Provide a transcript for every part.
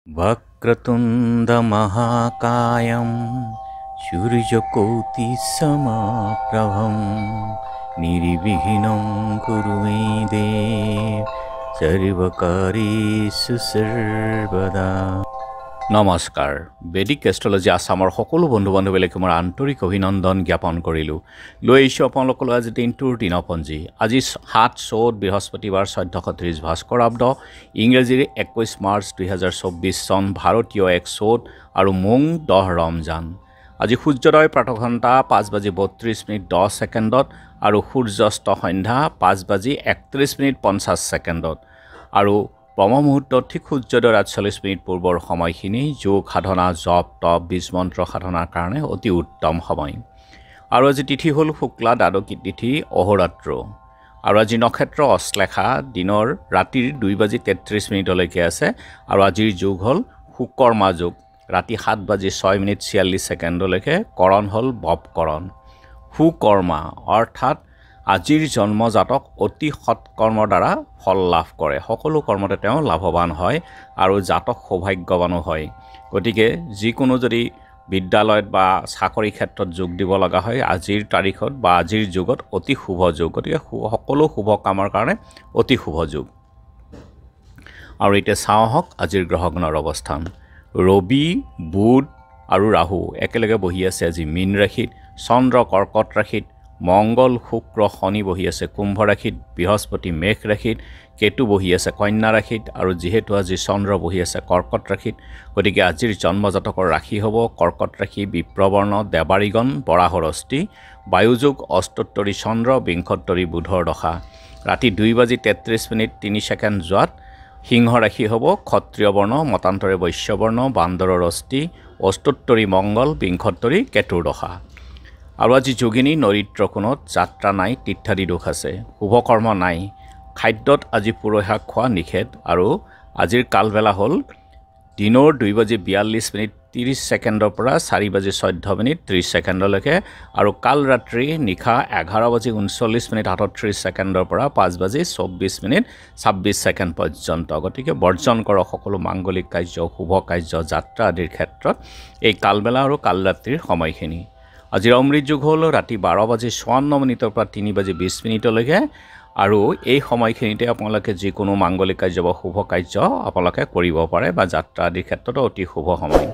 वक्रतुण्डमहाकायं सूर्यकोटिसमप्रभं निर्विघ्नं कुरु मे देव सर्वकार्येषु सर्वदा। নমস্কাৰ। বেদিক এষ্ট্ৰলজি আসামৰ সকলো বন্ধু বান্ধৱীলৈকে মোৰ আন্তৰিক অভিনন্দন জ্ঞাপন কৰিলোঁ। লৈ আহিছোঁ আপোনালোকলৈ আজি দিনটোৰ দিনপঞ্জী। আজি ৭ চ'ত বৃহস্পতিবাৰ ১৪৩০ ভাস্কৰাব্দ, ইংৰাজীৰ ২১ মাৰ্চ ২০২৪ চন, ভাৰতীয় ১ চ'ত আৰু মোং ১০ ৰমজান। আজি সূৰ্যোদয় প্ৰাতঃঘণ্টা ৫:৩২:১০ আৰু সূৰ্যাস্ত সন্ধ্যা ৫:৩১:৫০ আৰু ব্ৰহ্ম মুহূৰ্তত ঠিক সূৰ্যোদয়ৰ ৪৮ পূৰ্বৰ সময়খিনি যোগ সাধনা, জপ তপ, বীজ মন্ত্ৰ সাধনাৰ কাৰণে অতি উত্তম সময়। আৰু আজি তিথি হ'ল শুক্লা দ্বাদশী তিথি, অহোৰাত্ৰ। আৰু আজি নক্ষত্ৰ অশ্লেষা, দিনৰ ৰাতিৰ ২:৩৩ আছে। আৰু আজিৰ যোগ হ'ল সুকৰ্মা যোগ, ৰাতি ৭:০৬:৪৬ কৰণ হ'ল বপকৰণ। সুকৰ্মা অৰ্থাৎ আজিৰ জন্মজাতক অতি সৎকৰ্মৰ দ্বাৰা ফল লাভ কৰে, সকলো কৰ্মতে তেওঁ লাভৱান হয় আৰু জাতক সৌভাগ্যৱানো হয়। গতিকে যিকোনো যদি বিদ্যালয়ত বা চাকৰি ক্ষেত্ৰত যোগ দিব লগা হয়, আজিৰ তাৰিখত বা আজিৰ যুগত অতি শুভ যোগ। গতিকে সকলো শুভ কামৰ কাৰণে অতি শুভ যোগ। আৰু এতিয়া চাওঁ আহক আজিৰ গ্ৰহগণৰ অৱস্থান। ৰবি, বুধ আৰু ৰাহু একেলগে বহি আছে আজি মীন ৰাশিত, চন্দ্ৰ কৰ্কট ৰাশিত, মংগল শুক্ৰ শনি বহি আছে কুম্ভ ৰাশিত, বৃহস্পতি মেঘ ৰাশিত, কেতু বহি আছে কন্যা ৰাশিত। আৰু যিহেতু আজি চন্দ্ৰ বহি আছে কৰ্কট ৰাশিত, গতিকে আজিৰ জন্মজাতকৰ ৰাশি হ'ব কৰ্কট ৰাশি, বিপ্ৰবৰ্ণ, দেৱাৰীগণ, বৰাহৰ অস্থি, বায়ুযোগ, অষ্টোত্তৰী চন্দ্ৰ, বিংশোত্তৰী বুধৰ দশা। ৰাতি ২:৩৩:৩ যোৱাত সিংহ ৰাশি হ'ব ক্ষত্ৰিয় বৰ্ণ, মতান্তৰে বৈশ্যবৰ্ণ, বান্দৰৰ অস্থি, অষ্টোত্তৰী মংগল, বিংশোত্তৰী কেতুৰ দশা। আৰু আজি যোগিনী নৰিত্ৰ কোণত, যাত্ৰা নাই, তীৰ্থাদি দোষ আছে, শুভকৰ্ম নাই, খাদ্যত আজি পুৰৈ শাক খোৱা নিষেধ। আৰু আজিৰ কালবেলা হ'ল দিনৰ ২:৪২:৩০ পৰা ৪:১৪:৩০ আৰু কাল ৰাত্ৰি নিশা ১১:৩৯:৩৮ পৰা ৫:২৪:২৬ পৰ্যন্ত। গতিকে বৰ্জন কৰক সকলো মাংগলিক কাৰ্য, শুভ কাৰ্য, যাত্ৰা আদিৰ ক্ষেত্ৰত এই কালবেলা আৰু কাল ৰাত্ৰিৰ সময়খিনি। আজিৰ অমৃত যুগ হ'ল ৰাতি ১২:৫৪ পৰা ৩:২০ আৰু এই সময়খিনিতে আপোনালোকে যিকোনো মাংগলিক কাৰ্য বা শুভ কাৰ্য আপোনালোকে কৰিব পাৰে বা যাত্ৰা আদিৰ ক্ষেত্ৰতো অতি শুভ সময়।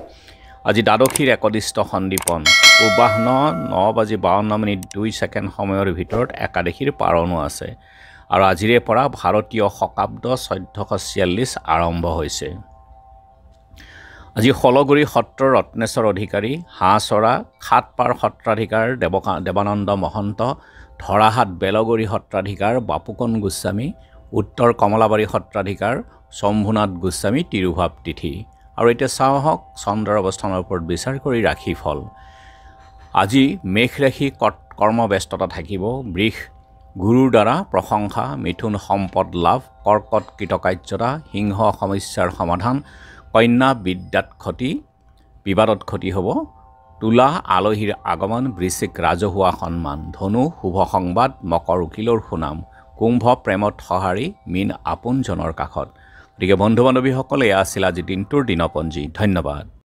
আজি দ্বাদশীৰ একদিষ্ট সন্দীপন, পূৰ্বাহ্ন ৯:৫২:২ সময়ৰ ভিতৰত একাদশীৰ পাৰণো আছে। আৰু আজিৰে পৰা ভাৰতীয় শকাব্দ ১৪৪৬ আৰম্ভ হৈছে। আজি শলগুৰি সত্ৰৰ ৰত্নেশ্বৰ অধিকাৰী, হাঁহচৰা খাটপাৰ সত্ৰাধিকাৰ দেৱানন্দ মহন্ত, ধৰাহাট বেলগুৰি সত্ৰাধিকাৰ বাপুকণ গোস্বামী, উত্তৰ কমলাবাৰী সত্ৰাধিকাৰ শম্ভুনাথ গোস্বামী তিৰুভাৱ তিথি। আৰু এতিয়া চাওঁ আহক চন্দ্ৰৰ অৱস্থানৰ ওপৰত বিচাৰ কৰি ৰাশিফল। আজি মেঘ ৰাশি কৰ্মব্যস্ততা থাকিব, বৃষ গুৰুৰ দ্বাৰা প্ৰশংসা, মিথুন সম্পদ লাভ, কৰ্কট কৃতকাৰ্যতা, সিংহ সমস্যাৰ সমাধান, কন্যা বিবাদত ক্ষতি হ'ব, তুলা আলহীৰ আগমন, বৃশ্চিক ৰাজহুৱা সন্মান, ধনু শুভ সংবাদ, মকৰ উকিলৰ সুনাম, কুম্ভ প্ৰেমত সঁহাৰি, মীন আপোনজনৰ কাষত। গতিকে বন্ধু বান্ধৱীসকল, এয়া আছিল আজি দিনটোৰ দিনপঞ্জী। ধন্যবাদ।